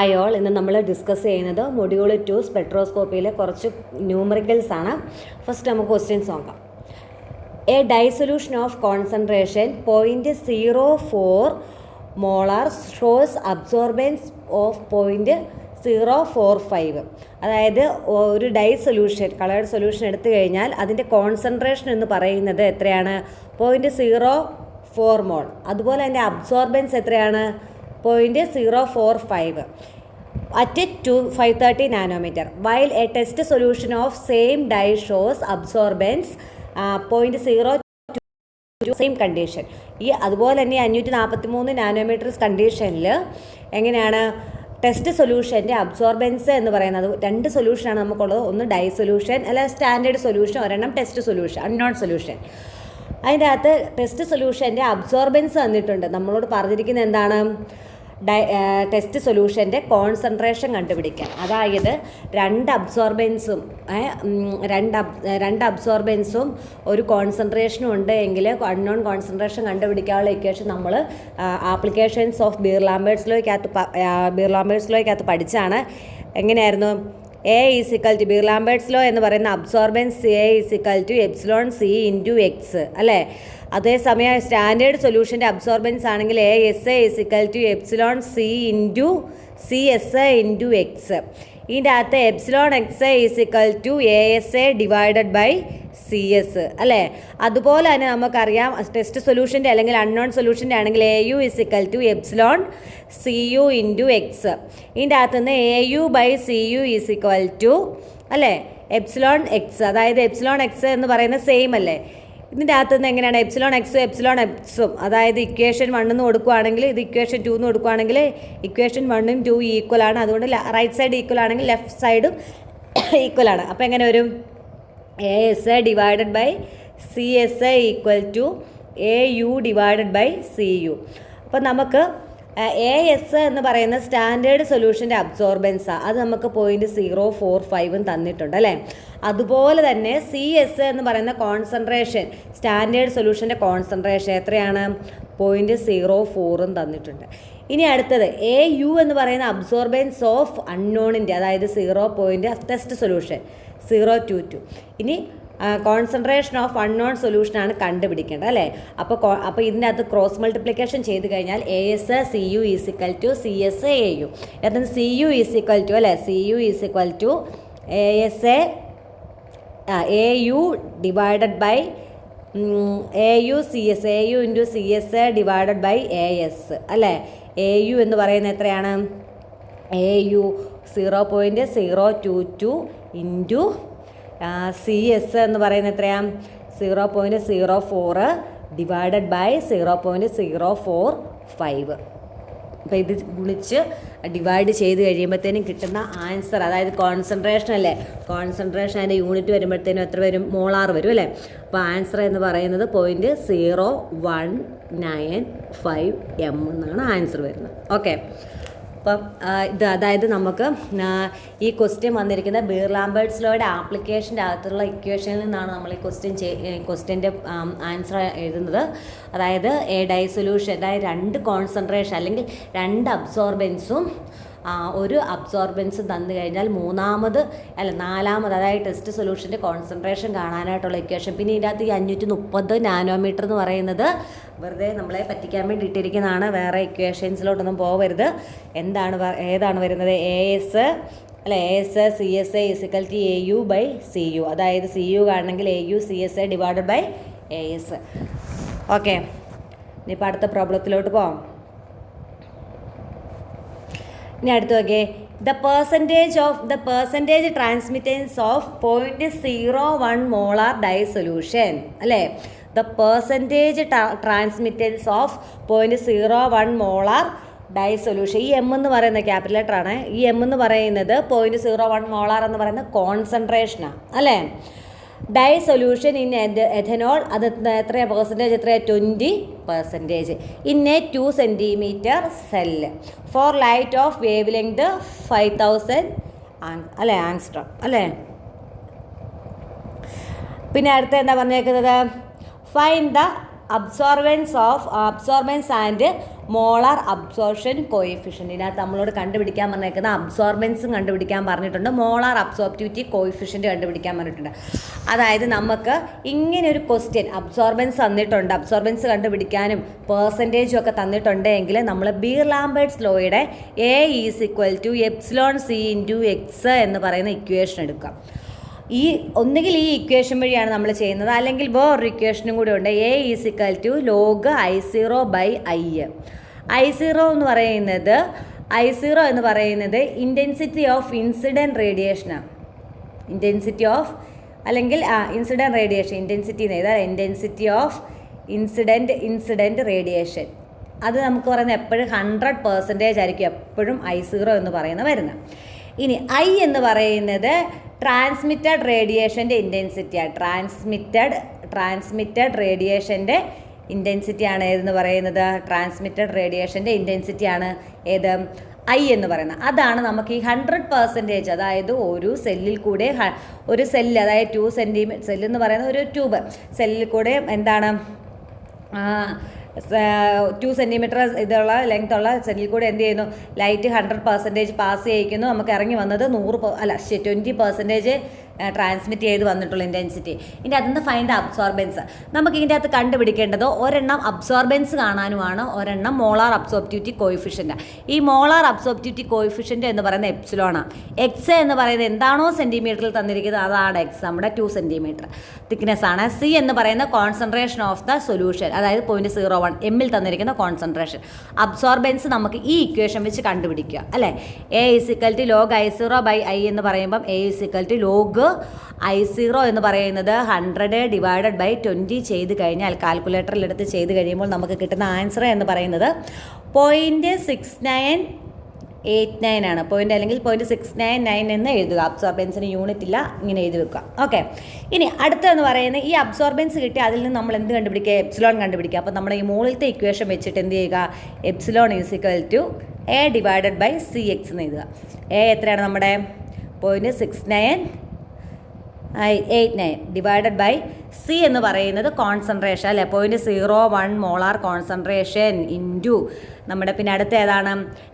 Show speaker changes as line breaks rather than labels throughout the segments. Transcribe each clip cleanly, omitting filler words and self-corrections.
അയോൾ ഇന്ന് നമ്മൾ ഡിസ്കസ് ചെയ്യുന്നത് മൊഡ്യൂൾ 2 സ്പെക്ട്രോസ്കോപ്പിയിലെ കുറച്ച് ന്യൂമറിക്കൽസ് ആണ്. ഫസ്റ്റ് നമുക്ക് ക്വസ്റ്റ്യൻസ് നോക്കാം. A dye solution of concentration 0.04 molar shows absorbance of 0.045. അതായത് ഒരു ഡൈ സൊല്യൂഷൻ, കളേർഡ് സൊല്യൂഷൻ എടുത്തു കഴിഞ്ഞാൽ അതിൻ്റെ കോൺസെൻട്രേഷൻ എന്ന് പറയുന്നത് എത്രയാണ്? 0.04 മോൾ. അതുപോലെ അതിൻ്റെ അബ്സോർബൻസ് എത്രയാണ്? 0.045 at 530 nanometer, while a test solution of same dye shows absorbance 0.02 same condition. ഈ അതുപോലെ തന്നെ 543 നാനോമീറ്റർ കണ്ടീഷനിൽ എങ്ങനെയാണ് ടെസ്റ്റ് സൊല്യൂഷൻ്റെ അബ്സോർബൻസ് എന്ന് പറയുന്നത്? രണ്ട് സൊല്യൂഷനാണ് നമുക്കുള്ളത്. ഒന്ന് ഡൈ സൊല്യൂഷൻ അല്ല സ്റ്റാൻഡേർഡ് സൊല്യൂഷൻ, ഒരെണ്ണം ടെസ്റ്റ് സൊല്യൂഷൻ, അൺനോൺ സൊല്യൂഷൻ. അതിൻ്റെ അകത്ത് ടെസ്റ്റ് സൊല്യൂഷൻ്റെ അബ്സോർബൻസ് തന്നിട്ടുണ്ട്. നമ്മളോട് പറഞ്ഞിരിക്കുന്നത് എന്താണ്? ടെസ്റ്റ് സൊല്യൂഷൻ്റെ കോൺസെൻട്രേഷൻ കണ്ടുപിടിക്കാൻ. അതായത് രണ്ട് അബ്സോർബൻസും ഒരു കോൺസെൻട്രേഷനും ഉണ്ട് എങ്കിൽ അൺനോൺ കോൺസെൻട്രേഷൻ കണ്ടുപിടിക്കാനുള്ള ഇക്വേഷൻ നമ്മൾ ആപ്ലിക്കേഷൻസ് ഓഫ് ബീർ-ലാംബേർട്സ് ലോയ്ക്കകത്ത് പഠിച്ചാണ്. എങ്ങനെയായിരുന്നു? A is equal to Beer Lambert's law എന്ന് പറയുന്ന absorbance A is equal to epsilon C into X അല്ലേ? അതേസമയം സ്റ്റാൻഡേർഡ് സൊല്യൂഷൻ്റെ അബ്സോർബൻസ് ആണെങ്കിൽ A S A is equal to epsilon C into C S A into X. ഇതിൻ്റെ അകത്ത് epsilon X is equal to A S A divided by C S അല്ലേ? അതുപോലെ തന്നെ നമുക്കറിയാം ടെസ്റ്റ് സൊല്യൂഷൻ്റെ അല്ലെങ്കിൽ അൺനോൺ സൊല്യൂഷൻ്റെ ആണെങ്കിൽ A U is equal to epsilon C U into X. ഇതിൻ്റെ അകത്ത് നിന്ന് A U by C U is equal to അല്ലേ എപ്സിലോൺ എക്സ്. അതായത് എപ്സിലോൺ എക്സ് എന്ന് പറയുന്നത് സെയിം അല്ലേ? ഇതിൻ്റെ അകത്ത് നിന്ന് എങ്ങനെയാണ് എപ്സിലോൺ എക്സും അതായത് ഇക്വേഷൻ 1 എന്ന് കൊടുക്കുകയാണെങ്കിൽ ഇത് ഇക്വേഷൻ 2 എന്ന് കൊടുക്കുകയാണെങ്കിൽ ഇക്വേഷൻ 1ഉം 2 ഈക്വൽ ആണ്. അതുകൊണ്ട് റൈറ്റ് സൈഡ് ഈക്വൽ ആണെങ്കിൽ ലെഫ്റ്റ് സൈഡും ഈക്വൽ ആണ്. അപ്പോൾ എങ്ങനെ വരും? A S A divided by C S A equal to A U divided by C U. അപ്പോൾ നമുക്ക് എ എസ് എന്ന് പറയുന്ന സ്റ്റാൻഡേർഡ് സൊല്യൂഷൻ്റെ അബ്സോർബൻസാണ്. അത് നമുക്ക് 0.045 തന്നിട്ടുണ്ട് അല്ലേ? അതുപോലെ തന്നെ സി എസ് എന്ന് പറയുന്ന കോൺസെൻട്രേഷൻ, സ്റ്റാൻഡേർഡ് സൊല്യൂഷൻ്റെ കോൺസെൻട്രേഷൻ എത്രയാണ്? 0.04 തന്നിട്ടുണ്ട്. ഇനി അടുത്തത് എ യു എന്ന് പറയുന്ന അബ്സോർബൻസ് ഓഫ് അൺനോണിൻ്റെ, അതായത് 0. Test solution 0.22. ഇനി കോൺസെൻട്രേഷൻ ഓഫ് അൺനോൺ സൊല്യൂഷനാണ് കണ്ടുപിടിക്കേണ്ടത് അല്ലേ? അപ്പോൾ ഇതിൻ്റെ അകത്ത് ക്രോസ് മൾട്ടിപ്ലിക്കേഷൻ ചെയ്ത് കഴിഞ്ഞാൽ A S C U is equal to C S A U. അതിന് സി യു ഈസിക്വൽ ടു അല്ലേ? C U is equal to A S A U divided by A U C S, A U into C S A divided by A S അല്ലേ? A U എന്ന് പറയുന്നത് എത്രയാണ്? A U 0.022 into C S എന്ന് പറയുന്നത് എത്രയാണ്? 0.04 divided by 0.045. അപ്പോൾ ഇത് ഗുണിച്ച് ഡിവൈഡ് ചെയ്ത് കഴിയുമ്പോഴത്തേനും കിട്ടുന്ന ആൻസർ, അതായത് കോൺസെൻട്രേഷൻ അല്ലേ? കോൺസെൻട്രേഷൻ അതിൻ്റെ യൂണിറ്റ് വരുമ്പോഴത്തേനും എത്ര വരും? മോളാർ വരും അല്ലേ? അപ്പോൾ ആൻസർ എന്ന് പറയുന്നത് 0.0195 എം എന്നാണ് ആൻസർ വരുന്നത്. ഓക്കെ, അപ്പം അതായത് നമുക്ക് ഈ ക്വസ്റ്റ്യൻ വന്നിരിക്കുന്നത് ബീർ-ലാംബേർട്സ് ലോയുടെ ആപ്ലിക്കേഷൻ്റെ അകത്തുള്ള ഇക്വേഷനിൽ നിന്നാണ് നമ്മൾ ഈ ക്വസ്റ്റ്യൻ്റെ ആൻസർ എഴുതുന്നത്. അതായത് എ ഡൈ സൊല്യൂഷൻ, അതായത് രണ്ട് കോൺസെൻട്രേഷൻ അല്ലെങ്കിൽ രണ്ട് അബ്സോർബൻസും ഒരു അബ്സോർബൻസ് തന്നു കഴിഞ്ഞാൽ നാലാമത് അതായത് ടെസ്റ്റ് സൊല്യൂഷൻ്റെ കോൺസെൻട്രേഷൻ കാണാനായിട്ടുള്ള ഇക്വേഷൻ. പിന്നെ ഇതിൻ്റെ അകത്ത് ഈ 530 നാനോമീറ്റർ എന്ന് പറയുന്നത് വെറുതെ നമ്മളെ പറ്റിക്കാൻ വേണ്ടി ഇട്ടിരിക്കുന്നതാണ്. വേറെ ഇക്വേഷൻസിലോട്ടൊന്നും പോകരുത്. ഏതാണ് വരുന്നത്? A S C S A is equal to A U by C U. അതായത് സി യു കാണണമെങ്കിൽ A U C S A divided by A S. Okay, ഇനിയിപ്പോൾ അടുത്ത പ്രോബ്ലത്തിലോട്ട് പോകാം. ഇനി അടുത്ത് നോക്കിയേ, the percentage transmittance of 0.01 molar dye solution അല്ലേ? The percentage transmittance of 0.01 molar dye solution. ഈ എം എന്ന് പറയുന്ന ക്യാപിറ്റൽ ലെറ്റർ ആണ്. ഈ എം എന്ന് പറയുന്നത് 0.01 മോളാർ എന്ന് പറയുന്ന കോൺസെൻട്രേഷനാണ് അല്ലേ? ഡൈ സൊല്യൂഷൻ ഇൻ എഥനോൾ അത് എത്രയാണ് പെർസെൻറ്റേജ്? എത്രയാണ്? 20% in a 2 centimeter cell for light of wave length 5000 അല്ലേ ആങ്സ്ട്രോം അല്ലേ? പിന്നെ അടുത്ത എന്താ പറഞ്ഞേക്കുന്നത്? Find the absorbance and molar absorption coefficient. ഇതിനകത്ത് നമ്മളോട് കണ്ടുപിടിക്കാൻ പറഞ്ഞേക്കുന്ന അബ്സോർബൻസും കണ്ടുപിടിക്കാൻ പറഞ്ഞിട്ടുണ്ട്, മോളാർ അബ്സോർപ്റ്റിവിറ്റി കോയിഫിഷ്യൻ്റ് കണ്ടുപിടിക്കാൻ പറഞ്ഞിട്ടുണ്ട്. അതായത് നമുക്ക് ഇങ്ങനെ ഒരു ക്വസ്റ്റ്യൻ അബ്സോർബൻസ് തന്നിട്ടുണ്ട്, അബ്സോർബൻസ് കണ്ടുപിടിക്കാനും പെർസെൻറ്റേജും ഒക്കെ തന്നിട്ടുണ്ടെങ്കിൽ നമ്മൾ ബീർ-ലാംബേർട്സ് ലോയുടെ A is equal to epsilon C into x എന്ന് പറയുന്ന ഇക്വേഷൻ എടുക്കാം. ഈ ഒന്നുകിൽ ഈ ഇക്വേഷൻ വഴിയാണ് നമ്മൾ ചെയ്യുന്നത്, അല്ലെങ്കിൽ വേറൊരു ഇക്വേഷനും കൂടി ഉണ്ട്. A is equal to log I0 by I. I0 എന്ന് പറയുന്നത് ഇൻറ്റൻസിറ്റി ഓഫ് ഇൻസിഡൻറ്റ് റേഡിയേഷനാണ്. ഇൻറ്റൻസിറ്റി ഓഫ് അല്ലെങ്കിൽ ഇൻസിഡൻറ്റ് റേഡിയേഷൻ, ഇൻറ്റൻസിറ്റി എന്ന് എഴുതാം, ഇൻറ്റൻസിറ്റി ഓഫ് ഇൻസിഡൻറ്റ് റേഡിയേഷൻ. അത് നമുക്ക് പറയുന്നത് എപ്പോഴും 100% ആയിരിക്കും എപ്പോഴും I0 എന്ന് പറയുന്നത് വരുന്നത്. ഇനി I എന്ന് പറയുന്നത് ട്രാൻസ്മിറ്റഡ് റേഡിയേഷൻ്റെ ഇൻറ്റൻസിറ്റിയാണ്. ട്രാൻസ്മിറ്റഡ് റേഡിയേഷൻ്റെ ഇൻറ്റൻസിറ്റിയാണ് ഏതെന്ന് പറയുന്നത്, ട്രാൻസ്മിറ്റഡ് റേഡിയേഷൻ്റെ ഇൻറ്റൻസിറ്റിയാണ് ഏത്, I എന്ന് പറയുന്നത്. അതാണ് നമുക്ക് ഈ 100%, അതായത് ഒരു സെല്ലിൽ കൂടെ ഒരു സെല്ല്, അതായത് 2 സെൻറ്റിമീറ്റർ സെല്ലെന്ന് പറയുന്ന ഒരു ട്യൂബ്, സെല്ലിൽ കൂടെ എന്താണ് 2 സെൻറ്റിമീറ്റർ ഇതുള്ള ലെങ്ത്തുള്ള സെല്ലിൽ കൂടെ എന്ത് ചെയ്യുന്നു, ലൈറ്റ് 100% പാസ് ചെയ്യിക്കുന്നു. നമുക്ക് ഇറങ്ങി വന്നത് 20% ട്രാൻസ്മിറ്റ് ചെയ്ത് വന്നിട്ടുള്ള ഇൻറ്റൻസിറ്റി. ഇതിൻ്റെ അകത്തുനിന്ന് ഫൈൻഡ് അബ്സോർബൻസ്. നമുക്ക് ഇതിൻ്റെ അകത്ത് കണ്ടുപിടിക്കേണ്ടത് ഒരെണ്ണം അബ്സോർബൻസ് കാണാനുമാണ്, ഒരെണ്ണം മോളാർ അബ്സോർപ്റ്റിവിറ്റി കോയിഫിഷ്യൻ്റ്. ഈ മോളാർ അബ്സോർപ്റ്റിവിറ്റി കോയിഫിഷ്യൻ്റ് എന്ന് പറയുന്നത് എപ്സിലോണാണ്. എക്സ് എന്ന് പറയുന്നത് എന്താണോ സെൻറ്റിമീറ്ററിൽ തന്നിരിക്കുന്നത് അതാണ് എക്സ്, നമ്മുടെ 2 സെൻറ്റിമീറ്റർ തിക്നെസ് ആണ്. സി എന്ന് പറയുന്ന കോൺസെൻട്രേഷൻ ഓഫ് ദ സൊല്യൂഷൻ, അതായത് 0.01 എമ്മിൽ തന്നിരിക്കുന്ന കോൺസെൻട്രേഷൻ. അബ്സോർബൻസ് നമുക്ക് ഈ ഇക്വേഷൻ വെച്ച് കണ്ടുപിടിക്കുക അല്ലേ. A is equal to log I0 by I എന്ന് പറയുമ്പം A is equal to log I0 എന്ന് പറയുന്നത് 100 ഡിവൈഡഡ് ബൈ 20 ചെയ്ത് കഴിഞ്ഞാൽ, കാൽക്കുലേറ്ററിലെടുത്ത് ചെയ്ത് കഴിയുമ്പോൾ നമുക്ക് കിട്ടുന്ന ആൻസർ എന്ന് പറയുന്നത് 0.6989 ആണ്. അല്ലെങ്കിൽ 0.699 എന്ന് എഴുതുക. അബ്സോർബൻസിന് യൂണിറ്റ് ഇല്ല, ഇങ്ങനെ എഴുതി വെക്കുക. ഓക്കെ. ഇനി അടുത്തെന്ന് പറയുന്നത് ഈ അബ്സോർബൻസ് കിട്ടി അതിൽ നിന്ന് നമ്മൾ എന്ത് കണ്ടുപിടിക്കുക, എപ്സിലോൺ കണ്ടുപിടിക്കുക. അപ്പോൾ നമ്മൾ ഈ മുകളിലത്തെ ഇക്വേഷൻ വെച്ചിട്ട് എന്ത് ചെയ്യുക, epsilon is equal to A divided by CX എന്ന് എഴുതുക. A എത്രയാണ് നമ്മുടെ 0.6989 ഡിവൈഡഡ് ബൈ C എന്ന് പറയുന്നത് കോൺസെൻട്രേഷൻ അല്ലേ, 0.01 മോളാർ കോൺസെൻട്രേഷൻ ഇൻറ്റു നമ്മുടെ പിന്നെ അടുത്ത ഏതാണ്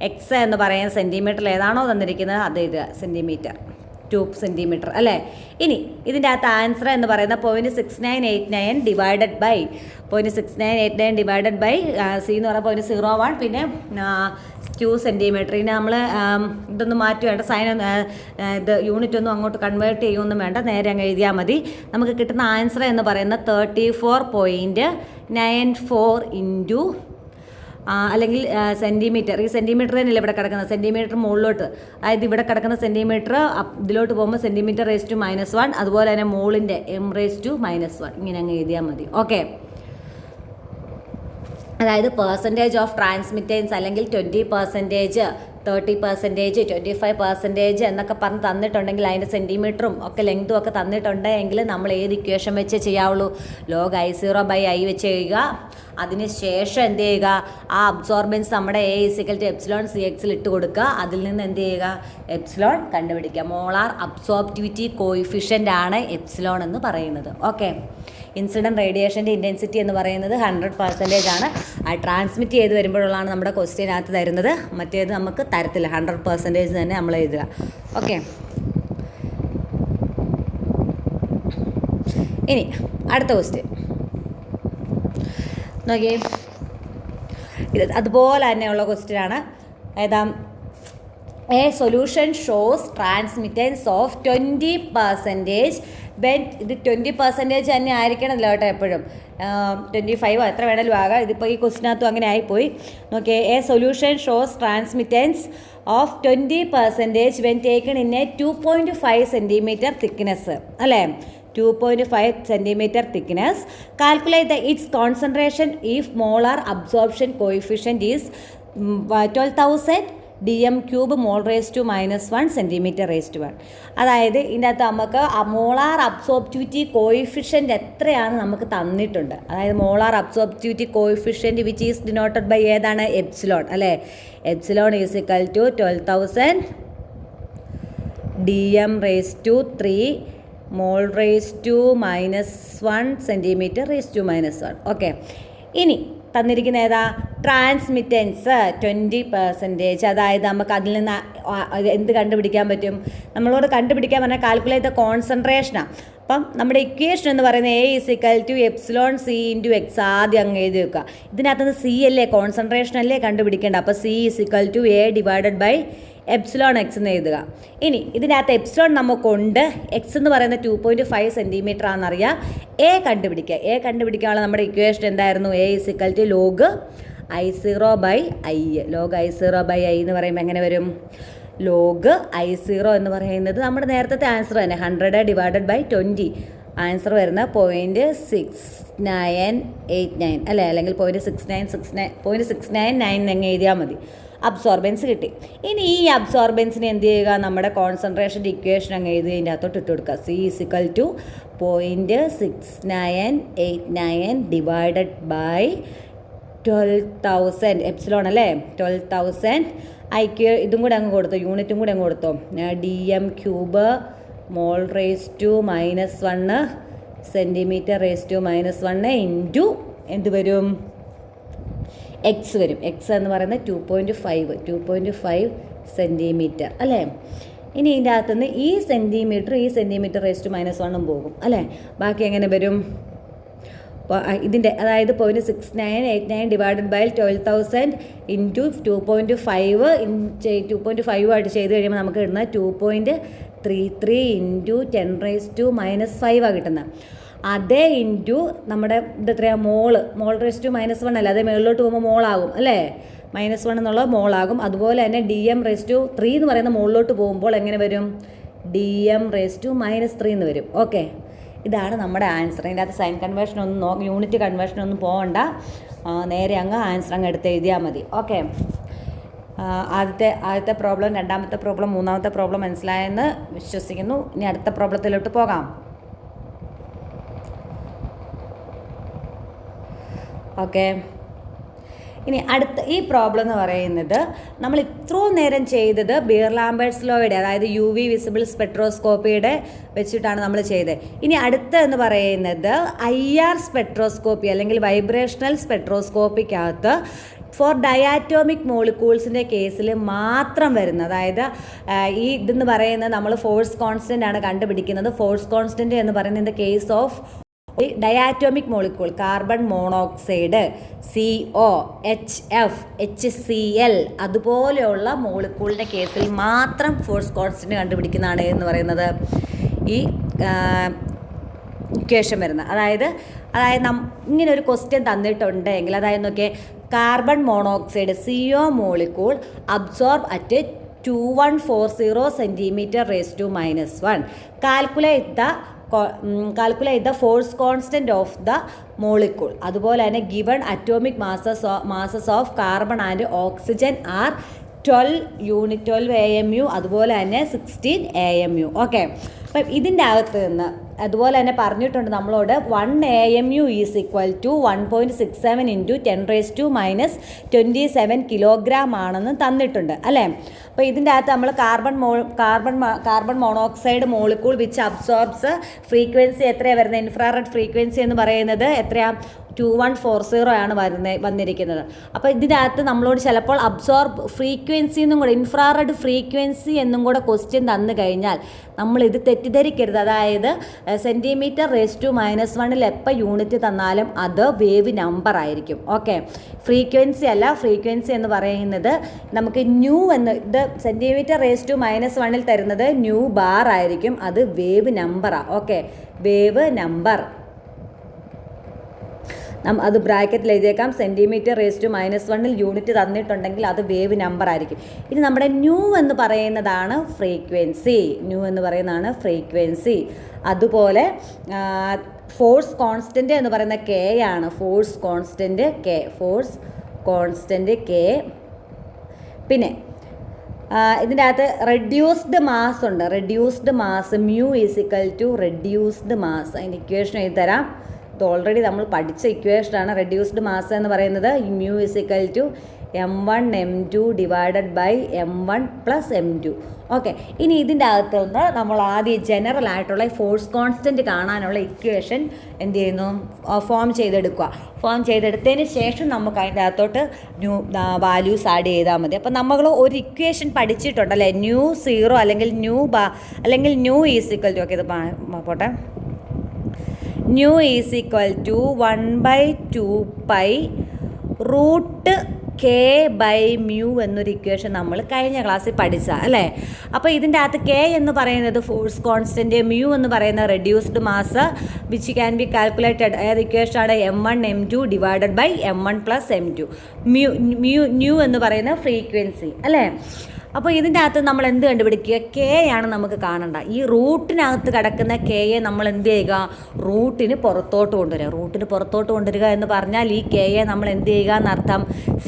എക്സ് എന്ന് പറയുന്ന സെൻറ്റിമീറ്ററിൽ ഏതാണോ തന്നിരിക്കുന്നത് അത് എഴുതുക, സെൻറ്റിമീറ്റർ 2 സെൻറ്റിമീറ്റർ അല്ലേ. ഇനി ഇതിൻ്റെ അകത്ത് ആൻസർ എന്ന് പറയുന്നത് 0.6989 divided by 0.6989 divided by C എന്ന് പറയുമ്പോൾ 0.01 പിന്നെ 2 സെൻറ്റിമീറ്റർ. ഇനി നമ്മൾ ഇതൊന്നും മാറ്റി വേണ്ട, സൈൻ ഇത് യൂണിറ്റ് ഒന്നും അങ്ങോട്ട് കൺവേർട്ട് ചെയ്യുമൊന്നും വേണ്ട, നേരെ അങ്ങ് എഴുതിയാൽ മതി. നമുക്ക് കിട്ടുന്ന ആൻസർ എന്ന് പറയുന്നത് 34.94 ഇൻറ്റു അല്ലെങ്കിൽ സെൻറ്റിമീറ്റർ. ഈ സെൻറ്റിമീറ്റർ തന്നെയല്ലേ ഇവിടെ കിടക്കുന്നത്, സെൻറ്റിമീറ്റർ മുകളിലോട്ട്, അതായത് ഇവിടെ കിടക്കുന്ന സെൻറ്റിമീറ്റർ ഇതിലോട്ട് പോകുമ്പോൾ സെൻറ്റിമീറ്റർ റേസ് ടു -1, അതുപോലെ തന്നെ മോളിൻ്റെ M റേസ് ടു -1 ഇങ്ങനെ അങ്ങ് എഴുതിയാൽ മതി. ഓക്കെ. അതായത് പെർസെൻറ്റേജ് ഓഫ് ട്രാൻസ്മിറ്റൻസ് അല്ലെങ്കിൽ 20%, 30%, 25% എന്നൊക്കെ പറഞ്ഞ് തന്നിട്ടുണ്ടെങ്കിൽ അതിൻ്റെ സെൻറ്റിമീറ്ററും ഒക്കെ ലെങ്തും ഒക്കെ തന്നിട്ടുണ്ടെങ്കിൽ നമ്മൾ ഏത് ഇക്വേഷൻ വെച്ച് ചെയ്യാവുള്ളൂ, ലോഗ് I0 ബൈ I വെച്ച് ചെയ്യുക. അതിന് ശേഷം എന്ത് ചെയ്യുക, ആ അബ്സോർബൻസ് നമ്മുടെ A is equal to epsilon CX ഇട്ട് കൊടുക്കുക. അതിൽ നിന്ന് എന്ത് ചെയ്യുക, എപ്സിലോൺ കണ്ടുപിടിക്കുക. മോളാർ അബ്സോർപ്റ്റിവിറ്റി കോയിഫിഷ്യൻ്റ് ആണ് എപ്സിലോൺ എന്ന് പറയുന്നത്. ഓക്കെ. ഇൻസിഡൻറ്റ് റേഡിയേഷൻ്റെ ഇൻറ്റൻസിറ്റി എന്ന് പറയുന്നത് 100% ആണ്. അത് ട്രാൻസ്മിറ്റ് ചെയ്ത് വരുമ്പോഴുള്ളതാണ് നമ്മുടെ ക്വസ്റ്റ്യനകത്ത് തരുന്നത്. മറ്റേത് നമുക്ക് തരത്തില്ല, 100% തന്നെ നമ്മൾ എഴുതുക. ഓക്കെ. ഇനി അടുത്ത ക്വസ്റ്റ്യൻ നോക്കിയേ, ഇത് അതുപോലെ തന്നെയുള്ള ക്വസ്റ്റ്യനാണ്. ഏതാ, A solution shows transmittance of 20% when ഇത് 20% തന്നെ ആയിരിക്കണമല്ലോ കേട്ടോ എപ്പോഴും, 25 എത്ര വേണേലും ആകാം. ഇതിപ്പോൾ ഈ ക്വസ്റ്റിനകത്തും അങ്ങനെ ആയിപ്പോയി. നോക്കിയേ, A solution shows transmittance of 20% when taken in a 2.5 centimeter thickness അല്ലേ, 2.5 centimeter thickness. Calculate its concentration if molar absorption coefficient is 12,000 dm³ mole raise to -1 centimetre raise to 1. അതായത് ഇതിൻ്റെ അകത്ത് നമുക്ക് മോളാർ അബ്സോർപ്റ്റിവിറ്റി കോയിഫിഷ്യൻ്റ് എത്രയാണ് നമുക്ക് തന്നിട്ടുണ്ട്. അതായത് molar absorptivity coefficient which is denoted by ഏതാണ്, എപ്സിലോൺ അല്ലേ. Epsilon is equal to 12,000 dm raise to 3 mole raise to -1 centimetre raise to -1. Okay. ഇനി തന്നിരിക്കുന്ന ഏതാ ട്രാൻസ്മിറ്റൻസ് 20%. അതായത് നമുക്ക് അതിൽ നിന്ന് എന്ത് കണ്ടുപിടിക്കാൻ പറ്റും? നമ്മളോട് കണ്ടുപിടിക്കാൻ പറഞ്ഞാൽ കാൽക്കുലേറ്റ് ദ കോൺസെൻട്രേഷനാണ്. അപ്പം നമ്മുടെ ഇക്വേഷൻ എന്ന് പറയുന്നത് A=εc×x ആദ്യം അങ്ങ് എഴുതി വെക്കുക. ഇതിനകത്തുനിന്ന് സി അല്ലേ കോൺസെൻട്രേഷൻ അല്ലേ കണ്ടുപിടിക്കേണ്ട. അപ്പോൾ C=A/ε എന്ന് എഴുതുക. ഇനി ഇതിനകത്ത് എപ്സിലോൺ നമുക്കുണ്ട്. എക്സ് എന്ന് പറയുന്നത് 2.5 സെൻറ്റിമീറ്റർ ആണെന്നറിയാം. എ കണ്ടുപിടിക്കാനുള്ള നമ്മുടെ ഇക്വേഷൻ എന്തായിരുന്നു? A=log I0/I. log I0/I എന്ന് പറയുമ്പോൾ എങ്ങനെ വരും? log I0 എന്ന് പറയുന്നത് നമ്മുടെ നേരത്തെ ആൻസർ തന്നെ 100/20. ആൻസർ വരുന്ന 0.6989 അല്ലേ, അല്ലെങ്കിൽ 0.6999 എന്ന് എഴുതിയാൽ മതി. അബ്സോർബൻസ് കിട്ടി. ഇനി ഈ അബ്സോർബൻസിന് എന്ത് ചെയ്യുക? നമ്മുടെ കോൺസെൻട്രേഷൻ്റെ ഇക്വേഷൻ അങ്ങ് എഴുതിയതിൻ്റെ അകത്തോട്ട് ഇട്ട് കൊടുക്കുക. C=0.6989 എപ്സിലോൺ അല്ലേ, 12,000 ഐക്യു ഇതും കൂടെ അങ്ങ് കൊടുത്തോ, യൂണിറ്റും കൂടെ അങ്ങ് കൊടുത്തോ. DM³ mol (-1) സെൻറ്റിമീറ്റർ (-1) ഇൻറ്റു എന്ത് വരും? എക്സ് വരും. എക്സ് എന്ന് പറയുന്നത് 2.5 സെൻറ്റിമീറ്റർ അല്ലേ. ഇനി ഇതിൻ്റെ അകത്തുനിന്ന് ഈ സെൻറ്റിമീറ്റർ (-1) പോകും അല്ലേ. ബാക്കി എങ്ങനെ വരും? ഇതിൻ്റെ അതായത് 0.6989 ഡിവൈഡഡ് ബൈ 12,000 ഇൻറ്റു 2.5 ആയിട്ട് ചെയ്ത് കഴിയുമ്പോൾ നമുക്ക് കിട്ടുന്നത് 2.33 ഇൻറ്റു 10⁻⁻5 കിട്ടുന്നത്. അതേ ഇൻറ്റു നമ്മുടെ ഇതെത്രയാണ്? മോൾ (-1) അല്ല, അതേ മുകളിലോട്ട് പോകുമ്പോൾ മോളാകും അല്ലേ. -1 എന്നുള്ള മോളാകും. അതുപോലെ തന്നെ DM⁻³ എന്ന് പറയുന്ന മുകളിലോട്ട് പോകുമ്പോൾ എങ്ങനെ വരും? DM⁻³ എന്ന് വരും. ഓക്കെ, ഇതാണ് നമ്മുടെ ആൻസർ. ഇതിൻ്റെ അകത്ത് സൈൻ കൺവേർഷനൊന്നും യൂണിറ്റ് കൺവേർഷനൊന്നും പോകണ്ട, നേരെ അങ്ങ് ആൻസർ അങ്ങ് എടുത്ത് എഴുതിയാൽ മതി. ഓക്കെ, ആദ്യത്തെ പ്രോബ്ലം, രണ്ടാമത്തെ പ്രോബ്ലം, മൂന്നാമത്തെ പ്രോബ്ലം മനസ്സിലായെന്ന് വിശ്വസിക്കുന്നു. ഇനി അടുത്ത പ്രോബ്ലത്തിലോട്ട് പോകാം. ഓക്കെ, ഇനി അടുത്ത ഈ പ്രോബ്ലം എന്ന് പറയുന്നത് നമ്മൾ ഇത്രയും നേരം ചെയ്തത് ബീർ-ലാംബേർട്സ് ലോയുടെ, അതായത് UV വിസിബിൾ സ്പെക്ട്രോസ്കോപ്പിയുടെ വെച്ചിട്ടാണ് നമ്മൾ ചെയ്തത്. ഇനി അടുത്ത എന്ന് പറയുന്നത് IR സ്പെക്ട്രോസ്കോപ്പി അല്ലെങ്കിൽ വൈബ്രേഷണൽ സ്പെക്ട്രോസ്കോപ്പിക്കകത്ത് ഫോർ ഡയാറ്റോമിക് മോളിക്യൂൾസിൻ്റെ കേസിൽ മാത്രം വരുന്ന, അതായത് ഈ ഇതെന്ന് പറയുന്നത് നമ്മൾ ഫോഴ്സ് കോൺസ്റ്റൻ്റ് ആണ് കണ്ടുപിടിക്കുന്നത്. ഫോഴ്സ് കോൺസ്റ്റൻ്റ് എന്ന് പറയുന്നത് in the case of diatomic molecule carbon monoxide, CO, HF, HCl അതുപോലെയുള്ള മോളിക്യൂളിൻ്റെ കേസിൽ മാത്രം ഫോഴ്സ് കോൺസ്റ്റൻ്റ് കണ്ടുപിടിക്കുന്നതാണ് എന്ന് പറയുന്നത് ഈ ഇക്വേഷൻ വരുന്നത്. അതായത് ഇങ്ങനെ ഒരു ക്വസ്റ്റ്യൻ തന്നിട്ടുണ്ടെങ്കിൽ, അതായത് നോക്കിയേ, carbon monoxide CO molecule absorb at 2140 cm⁻⁻1. Calculate the force constant of the molecule. അതുപോലെ തന്നെ given atomic masses of carbon and oxygen are 12 AMU, അതുപോലെ തന്നെ 16 AMU. ഓക്കെ, അപ്പം ഇതിൻ്റെ അകത്ത് നിന്ന് അതുപോലെ തന്നെ പറഞ്ഞിട്ടുണ്ട് നമ്മളോട് 1 AMU ഈസ് ഈക്വൽ ടു 1.67 ഇൻറ്റു 10⁻27 കിലോഗ്രാം ആണെന്ന് തന്നിട്ടുണ്ട് അല്ലേ. അപ്പോൾ ഇതിൻ്റെ അകത്ത് നമ്മൾ carbon monoxide molecule which absorbs frequency എത്രയാണ് വരുന്നത്? ഇൻഫ്രാറെഡ് ഫ്രീക്വൻസി എന്ന് പറയുന്നത് എത്രയാണ്? 2140 ആണ് വന്നിരിക്കുന്നത്. അപ്പോൾ ഇതിനകത്ത് നമ്മളോട് ചിലപ്പോൾ അബ്സോർബ് ഫ്രീക്വൻസി എന്നും കൂടെ, ഇൻഫ്രാറെഡ് ഫ്രീക്വൻസി എന്നും കൂടെ ക്വസ്റ്റ്യൻ തന്നു കഴിഞ്ഞാൽ നമ്മളിത് തെറ്റിദ്ധരിക്കരുത്. അതായത് cm⁻⁻1 എപ്പോൾ യൂണിറ്റ് തന്നാലും അത് വേവ് നമ്പർ ആയിരിക്കും. ഓക്കെ, ഫ്രീക്വൻസി അല്ല. ഫ്രീക്വൻസി എന്ന് പറയുന്നത് നമുക്ക് ന്യൂ എന്ന്, ഇത് cm⁻⁻1 തരുന്നത് ന്യൂ ബാർ ആയിരിക്കും. അത് വേവ് നമ്പറാണ്. ഓക്കെ, വേവ് നമ്പർ അത് ബ്രാക്കറ്റിൽ എഴുതിയേക്കാം. cm⁻⁻1 യൂണിറ്റ് തന്നിട്ടുണ്ടെങ്കിൽ അത് വേവ് നമ്പർ ആയിരിക്കും. ഇനി നമ്മുടെ ന്യൂ എന്ന് പറയുന്നതാണ് ഫ്രീക്വൻസി. അതുപോലെ ഫോഴ്സ് കോൺസ്റ്റൻറ്റ് എന്ന് പറയുന്ന K ആണ്. Force constant K. പിന്നെ ഇതിൻ്റെ അകത്ത് റെഡ്യൂസ്ഡ് മാസ് ഉണ്ട്. Reduced mass μ is equal to reduced mass. അതിൻ്റെ ഇക്വേഷൻ എഴുതി തരാം. ഇത് ഓൾറെഡി നമ്മൾ പഠിച്ച ഇക്വേഷനാണ്. റെഡ്യൂസ്ഡ് മാസ് എന്ന് പറയുന്നത് μ is equal to m1 m2 divided by m1 plus m2. Okay, ഇനി ഇതിൻ്റെ അകത്ത് നിന്ന് നമ്മൾ ആദ്യം ജനറൽ ആയിട്ടുള്ള ഫോഴ്സ് കോൺസ്റ്റൻറ്റ് കാണാനുള്ള ഇക്വേഷൻ എന്ത് ചെയ്യുന്നു, ഫോം ചെയ്തെടുത്തതിന് ശേഷം നമുക്ക് അതിൻ്റെ അകത്തോട്ട് വാല്യൂസ് ആഡ് ചെയ്താൽ മതി. അപ്പം നമ്മൾ ഒരു ഇക്വേഷൻ പഠിച്ചിട്ടുണ്ടല്ലേ, ന്യൂ 0 അല്ലെങ്കിൽ nu is equal to, okay ഇത് പോട്ടെ, nu is equal to 1/2π root K by mu എന്നൊരു ഇക്വേഷൻ നമ്മൾ കഴിഞ്ഞ ക്ലാസ്സിൽ പഠിച്ച അല്ലേ. അപ്പോൾ ഇതിൻ്റെ അകത്ത് കെ എന്ന് പറയുന്നത് ഫോഴ്സ് കോൺസ്റ്റൻറ്റ്, മ്യൂ എന്ന് പറയുന്ന reduced mass which can be calculated. ഏത് ഇക്വേഷനാണ്? m1 m2 divided by m1 plus m2. Mu എന്ന് പറയുന്ന ഫ്രീക്വൻസി അല്ലേ. അപ്പോൾ ഇതിൻ്റെ അകത്ത് നമ്മൾ എന്ത് കണ്ടുപിടിക്കുക? കെ ആണ് നമുക്ക് കാണണ്ട. ഈ റൂട്ടിനകത്ത് കിടക്കുന്ന കെയെ നമ്മൾ എന്ത് ചെയ്യുക? റൂട്ടിന് പുറത്തോട്ട് കൊണ്ടുവരിക എന്ന് പറഞ്ഞാൽ ഈ കെയെ നമ്മൾ എന്ത് ചെയ്യുക എന്നർത്ഥം?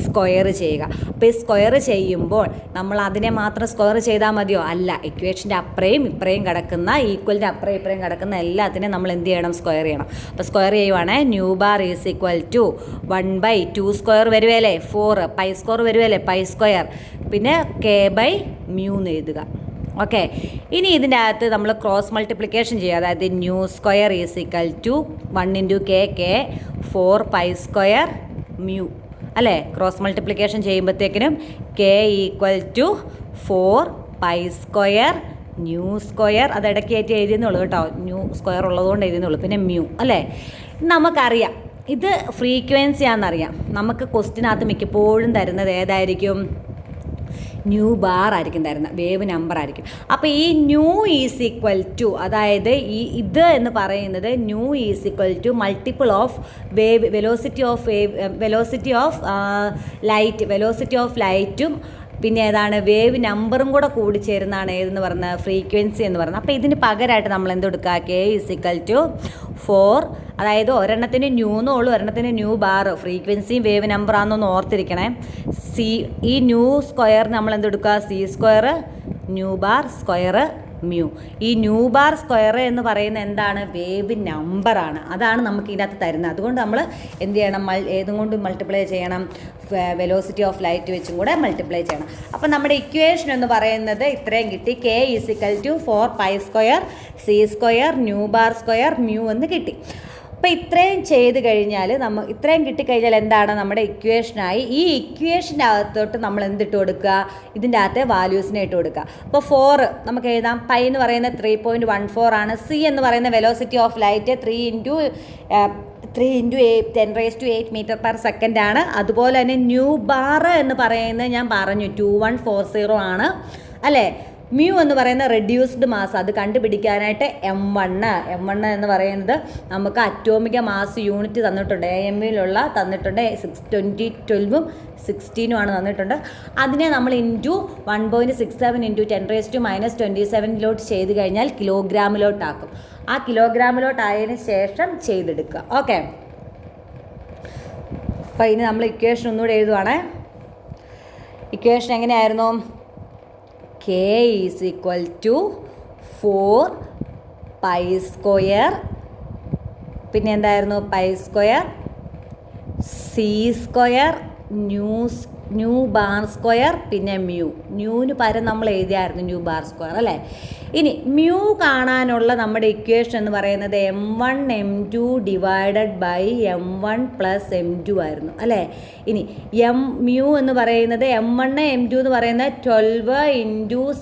സ്ക്വയർ ചെയ്യുക. അപ്പോൾ ഈ സ്ക്വയർ ചെയ്യുമ്പോൾ നമ്മൾ അതിനെ മാത്രം സ്ക്വയർ ചെയ്താൽ മതിയോ? അല്ല, ഇക്വേഷൻ്റെ അപ്പുറയും ഇപ്പുറയും കിടക്കുന്ന, ഈക്വലിൻ്റെ അപ്പുറയും ഇപ്പുറയും കിടക്കുന്ന എല്ലാത്തിനും നമ്മൾ എന്ത് ചെയ്യണം? സ്ക്വയർ ചെയ്യണം. അപ്പോൾ സ്ക്വയർ ചെയ്യുവാണേ, nu bar is equal to 1/2 square വരുവല്ലേ 4, പൈ സ്ക്വയർ വരുവല്ലേ പൈ സ്ക്വയർ, പിന്നെ കെ ബൈ മ്യൂ എന്ന് എഴുതുക. ഓക്കെ, ഇനി ഇതിൻ്റെ അകത്ത് നമ്മൾ ക്രോസ് മൾട്ടിപ്ലിക്കേഷൻ ചെയ്യുക. അതായത് nu square is equal to 1 × K 4 pi square mu അല്ലേ. ക്രോസ് മൾട്ടിപ്ലിക്കേഷൻ ചെയ്യുമ്പോഴത്തേക്കിനും K equal to 4 pi square nu square, അത് ഇടയ്ക്കായിട്ട് എഴുതുന്നുള്ളൂ കേട്ടോ, ന്യൂ സ്ക്വയർ ഉള്ളതുകൊണ്ട് എഴുതുന്നുള്ളൂ, പിന്നെ മ്യൂ അല്ലേ. നമുക്കറിയാം ഇത് ഫ്രീക്വൻസിയാണെന്നറിയാം. നമുക്ക് ക്വസ്റ്റിനകത്ത് മിക്കപ്പോഴും തരുന്നത് ഏതായിരിക്കും? ന്യൂ ബാർ ആയിരിക്കും തരുന്നത്, വേവ് നമ്പർ ആയിരിക്കും. അപ്പോൾ ഈ ന്യൂ ഈസ് ഈക്വൽ ടു, അതായത് ഇത് എന്ന് പറയുന്നത് nu is equal to multiple of wave velocity of ലൈറ്റും പിന്നെ ഏതാണ് വേവ് നമ്പറും കൂടെ കൂടി ചേരുന്നതാണ് ഏതെന്ന് പറഞ്ഞാൽ ഫ്രീക്വൻസി എന്ന് പറയുന്നത്. അപ്പോൾ ഇതിന് പകരമായിട്ട് നമ്മൾ എന്തെടുക്കുക? കെ ഈസ് ഈക്വൽ ടു 4, അതായത് ഒരെണ്ണത്തിന് ന്യൂ എന്നുള്ളൂ, ഒരെണ്ണത്തിന് ന്യൂ ബാർ, ഫ്രീക്വൻസിയും വേവ് നമ്പർ ആണെന്നൊന്ന് ഓർത്തിരിക്കണേ. ഈ ന്യൂ സ്ക്വയർ നമ്മൾ എന്തെടുക്കുക? C square nu bar square mu. ഈ ന്യൂ ബാർ സ്ക്വയർ എന്ന് പറയുന്നത് എന്താണ്? വേവ് നമ്പറാണ്. അതാണ് നമുക്ക് ഇതിനകത്ത് തരുന്നത്. അതുകൊണ്ട് നമ്മൾ എന്ത് ചെയ്യണം? ഏതും കൊണ്ട് മൾട്ടിപ്ലൈ ചെയ്യണം? വെലോസിറ്റി ഓഫ് ലൈറ്റ് വെച്ചും കൂടെ മൾട്ടിപ്ലൈ ചെയ്യണം. അപ്പോൾ നമ്മുടെ ഇക്വേഷൻ എന്ന് പറയുന്നത് ഇത്രയും കിട്ടി. K is equal to 4 pi square C square nu bar square mu എന്ന് കിട്ടി. അപ്പോൾ ഇത്രയും ചെയ്ത് കഴിഞ്ഞാൽ ഇത്രയും കിട്ടിക്കഴിഞ്ഞാൽ എന്താണ്? നമ്മുടെ ഇക്വേഷനായി. ഈ ഇക്വേഷൻ്റെ അകത്തോട്ട് നമ്മൾ എന്തിട്ട് കൊടുക്കുക? ഇതിൻ്റെ അകത്തെ വാല്യൂസിനെ ഇട്ട് കൊടുക്കുക. അപ്പോൾ 4 നമുക്ക് എഴുതാം. പൈ എന്ന് പറയുന്നത് 3.14 ആണ്. സി എന്ന് പറയുന്ന വെലോസിറ്റി ഓഫ് ലൈറ്റ് 3 × 10⁸ മീറ്റർ/സെക്കൻഡ് ആണ്. അതുപോലെ തന്നെ ന്യൂ ബാർ എന്ന് പറയുന്നത് ഞാൻ പറഞ്ഞു 2140 ആണ് അല്ലേ. മ്യൂ എന്ന് പറയുന്ന റെഡ്യൂസ്ഡ് മാസ്, അത് കണ്ടുപിടിക്കാനായിട്ട് m1 എന്ന് പറയുന്നത് നമുക്ക് അറ്റോമിക മാസ് യൂണിറ്റ് തന്നിട്ടുണ്ട്, AMവിലുള്ള തന്നിട്ടുണ്ട്. 2012ഉം 16ഉം ആണ് തന്നിട്ടുണ്ട്. അതിനെ നമ്മൾ ഇൻറ്റു 1.67 × 10⁻⁻27 ചെയ്ത് കഴിഞ്ഞാൽ കിലോഗ്രാമിലോട്ടാക്കും. ആ കിലോഗ്രാമിലോട്ടായതിന് ശേഷം ചെയ്തെടുക്കുക. ഓക്കെ, അപ്പോൾ ഇനി നമ്മൾ ഇക്വേഷൻ ഒന്നുകൂടെ എഴുതുവാണേ. ഇക്വേഷൻ എങ്ങനെയായിരുന്നു? K is equal to 4 pi square, പിന്നെ എന്തായിരുന്നു? Pi square C square nu bar square പിന്നെ ന്യൂവിന് പകരം നമ്മൾ എഴുതിയായിരുന്നു ന്യൂ ബാർ സ്ക്വയർ അല്ലേ. ഇനി മ്യൂ കാണാനുള്ള നമ്മുടെ ഇക്വേഷൻ എന്ന് പറയുന്നത് m1 m2 divided by m1 plus m2 ആയിരുന്നു അല്ലേ. ഇനി മ്യൂ എന്ന് പറയുന്നത് m1 m2 എന്ന് പറയുന്നത് 12 ×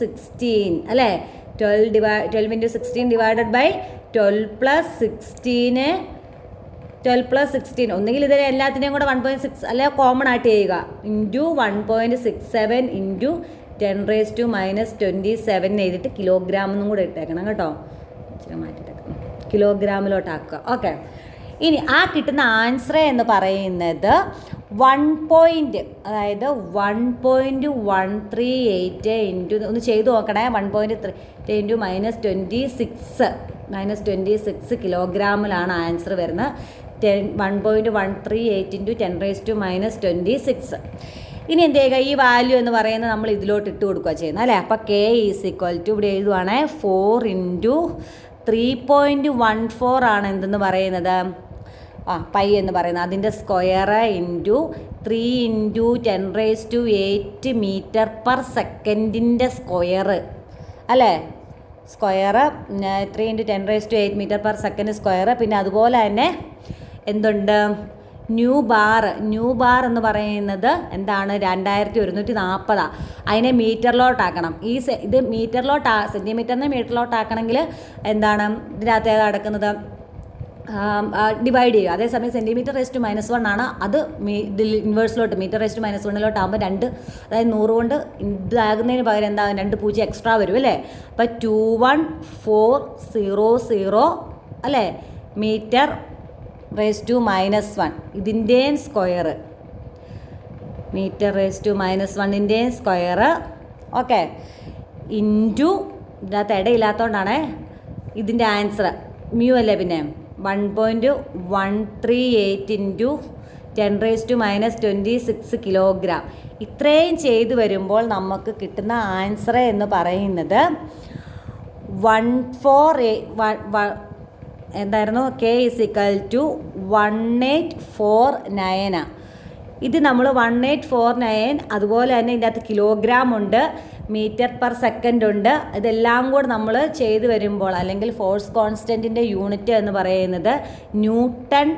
16 അല്ലേ. 12 × 16 ഡിവൈഡഡ് ബൈ 12 + 16 ഒന്നുകിൽ ഇതിനെ എല്ലാത്തിനെയും കൂടെ 1.6 അല്ലെ കോമൺ ആയിട്ട് ചെയ്യുക ഇൻറ്റു 1.67 × 10⁻⁻27 എഴുതിയിട്ട് കിലോഗ്രാമെന്നും കൂടെ ഇട്ടേക്കണം കേട്ടോ. ഇച്ചിരി മാറ്റിയിട്ടേക്കണം, കിലോഗ്രാമിലോട്ടാക്കുക. ഓക്കെ, ഇനി ആ കിട്ടുന്ന ആൻസർ എന്ന് പറയുന്നത് 1 അതായത് 1.138 ഇൻറ്റു ഒന്ന് ചെയ്ത് നോക്കണേ. 1.3 × -26 കിലോഗ്രാമിലാണ് ആൻസർ വരുന്നത്. 1.138 × 10⁻⁻26. ഇനി എന്ത് ചെയ്യുക? ഈ വാല്യൂ എന്ന് പറയുന്നത് നമ്മൾ ഇതിലോട്ട് ഇട്ട് കൊടുക്കുക ചെയ്യുന്നത് അല്ലേ. അപ്പോൾ കെ ഈസ് ഈക്വൽ ടു ഇവിടെ എഴുതുവാണേ 4 × 3.14 ആണ് എന്തെന്ന് പറയുന്നത്? പൈ എന്ന് പറയുന്നത് അതിൻ്റെ സ്ക്വയർ ഇൻറ്റു 3 × 10⁸ മീറ്റർ പെർ സെക്കൻഡിൻ്റെ സ്ക്വയർ അല്ലേ, square 3 × 10⁸ metre per second square. പിന്നെ അതുപോലെ തന്നെ എന്തുണ്ട്, ന്യൂ ബാർ എന്ന് പറയുന്നത് എന്താണ്, 2140. അതിനെ മീറ്ററിലോട്ടാക്കണം. ഇത് സെൻറ്റിമീറ്ററിനെ മീറ്ററിലോട്ടാക്കണമെങ്കിൽ എന്താണ് ഇതിനകത്ത് ഏതാ കിടക്കുന്നത്, ഡിവൈഡ് ചെയ്യുക. അതേസമയം cm⁻⁻1 ആണ്, അത് ഇതിൽ ഇൻവേഴ്സിലോട്ട് m⁻⁻1 2, അതായത് 100 കൊണ്ട് ഇതാകുന്നതിന് പകരം എന്താകും, 2 0 എക്സ്ട്രാ വരും അല്ലേ. അപ്പോൾ 21400 അല്ലേ m⁻⁻1 ഇതിൻ്റെയും സ്ക്വയർ, m⁻⁻1ൻ്റെയും സ്ക്വയർ. ഓക്കെ, ഇൻറ്റു ഇതിനകത്ത് ഇടയില്ലാത്തതുകൊണ്ടാണ് ഇതിൻ്റെ ആൻസർ മ്യൂ അല്ലേ, പിന്നെ 1.138 × 10⁻26 കിലോഗ്രാം. ഇത്രയും ചെയ്ത് വരുമ്പോൾ നമുക്ക് കിട്ടുന്ന ആൻസർ എന്ന് പറയുന്നത് 14 K = 1849. ഇത് നമ്മൾ 1849, അതുപോലെ തന്നെ ഇതിൻ്റെ അകത്ത് കിലോഗ്രാം ഉണ്ട്, മീറ്റർ പെർ സെക്കൻഡ് ഉണ്ട്. ഇതെല്ലാം കൂടെ നമ്മൾ ചെയ്ത് വരുമ്പോൾ, അല്ലെങ്കിൽ ഫോഴ്സ് കോൺസ്റ്റൻറ്റിൻ്റെ യൂണിറ്റ് എന്ന് പറയുന്നത് ന്യൂട്ടൺ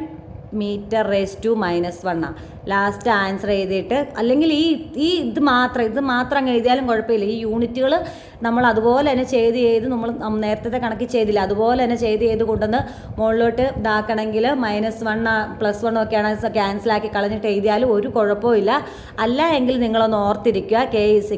m⁻⁻1. ലാസ്റ്റ് ആൻസർ എഴുതിയിട്ട്, അല്ലെങ്കിൽ ഇത് മാത്രം അങ്ങ് എഴുതിയാലും കുഴപ്പമില്ല. ഈ യൂണിറ്റുകൾ നമ്മൾ അതുപോലെ തന്നെ ചെയ്ത് നമ്മൾ നേരത്തെ കണക്ക് ചെയ്തില്ല, അതുപോലെ തന്നെ ചെയ്ത് കൊണ്ടുവന്ന് മുകളിലോട്ട് ഇതാക്കണമെങ്കിൽ -1 +1 ഒക്കെയാണ് ക്യാൻസലാക്കി കളഞ്ഞിട്ട് എഴുതിയാലും ഒരു കുഴപ്പമില്ല. അല്ല എങ്കിൽ നിങ്ങളൊന്ന് ഓർത്തിരിക്കുക, K =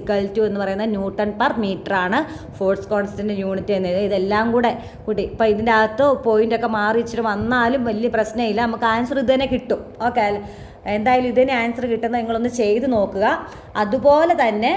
എന്ന് പറയുന്നത് ന്യൂട്ടൺ പെർ മീറ്റർ ആണ് ഫോഴ്സ് കോൺസ്റ്റൻറ്റ് യൂണിറ്റ് എന്നത്. ഇതെല്ലാം കൂടെ കൂട്ടി ഇപ്പം ഇതിൻ്റെ അകത്ത് പോയിൻ്റൊക്കെ മാറി ഇച്ചിരി വന്നാലും വലിയ പ്രശ്നമില്ല, നമുക്ക് ആൻസർ ഇത് തന്നെ കിട്ടും. ഓക്കെ, എന്തായാലും ഇതിന് ആൻസർ കിട്ടുന്നത് നിങ്ങളൊന്ന് ചെയ്ത് നോക്കുക. അതുപോലെ തന്നെ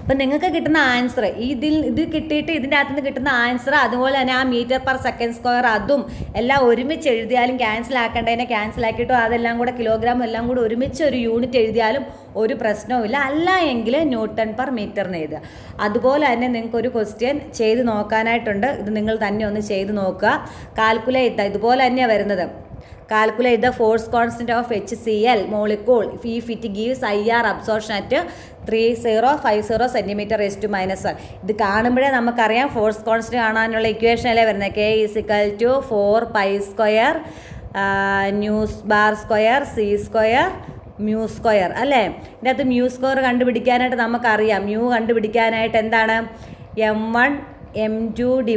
ഇപ്പം നിങ്ങൾക്ക് കിട്ടുന്ന ആൻസർ ഇത് കിട്ടിയിട്ട് ഇതിൻ്റെ അകത്ത് നിന്ന് കിട്ടുന്ന ആൻസർ, അതുപോലെ തന്നെ ആ മീറ്റർ പെർ സെക്കൻഡ് സ്ക്വയർ അതും എല്ലാം ഒരുമിച്ച് എഴുതിയാലും, ക്യാൻസൽ ആക്കേണ്ടതിനെ ക്യാൻസൽ അതെല്ലാം കൂടെ കിലോഗ്രാം എല്ലാം കൂടെ ഒരുമിച്ച് ഒരു യൂണിറ്റ് എഴുതിയാലും ഒരു പ്രശ്നവുമില്ല. അല്ല എങ്കിൽ ന്യൂട്ടൺ പെർ മീറ്ററിന് എഴുതുക. അതുപോലെ തന്നെ നിങ്ങൾക്കൊരു ക്വസ്റ്റ്യൻ ചെയ്ത് നോക്കാനായിട്ടുണ്ട്, ഇത് നിങ്ങൾ തന്നെ ഒന്ന് ചെയ്ത് നോക്കുക. കാൽക്കുലേറ്റ് ഇതുപോലെ തന്നെയാണ് വരുന്നത്. Calculate the force constant of HCl molecule if it gives IR absorption at 3050 cm⁻⁻1. ഇത് കാണുമ്പോഴേ നമുക്കറിയാം ഫോഴ്സ് കോൺസ്റ്റന്റ് കാണാനുള്ള ഇക്വേഷൻ അല്ലേ വരുന്നത്. K = 4π² ν² c² μ² അല്ലേ. ഇതിനകത്ത് μ² കണ്ടുപിടിക്കാനായിട്ട് നമുക്കറിയാം, കണ്ടുപിടിക്കാനായിട്ട് എന്താണ്, m1 m2 /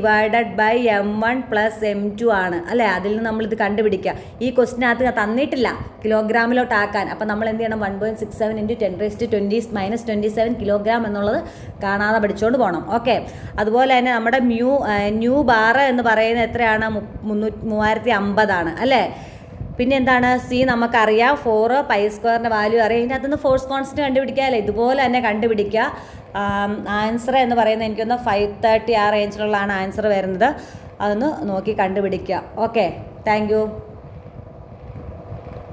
m1 + m2 ആണ് അല്ലേ. അതിൽ നിന്ന് നമ്മളിത് കണ്ടുപിടിക്കുക. ഈ ക്വസ്റ്റിനകത്ത് തന്നിട്ടില്ല കിലോഗ്രാമിലോട്ടാക്കാൻ. അപ്പം നമ്മൾ എന്ത് ചെയ്യണം, 1.67 × 10⁻⁻27 കിലോഗ്രാം എന്നുള്ളത് കാണാതെ പഠിച്ചുകൊണ്ട് പോകണം. ഓക്കെ, അതുപോലെ തന്നെ നമ്മുടെ ന്യൂ ബാർ എന്ന് പറയുന്നത് എത്രയാണ്, 3050 ആണ് അല്ലേ. പിന്നെ എന്താണ്, സി നമുക്കറിയാം, 4π² വാല്യൂ അറിയാം. ഇതിനകത്തുനിന്ന് ഫോഴ്സ് കോൺസ്റ്റന്റ് കണ്ടുപിടിക്കാമല്ലേ, ഇതുപോലെ തന്നെ കണ്ടുപിടിക്കുക. ആൻസർ എന്ന് പറയുന്നത് എനിക്കൊന്ന് 530 ആ റേഞ്ചിലുള്ളതാണ് ആൻസർ വരുന്നത്. അതൊന്ന് നോക്കി കണ്ടുപിടിക്കുക. Okay, thank you.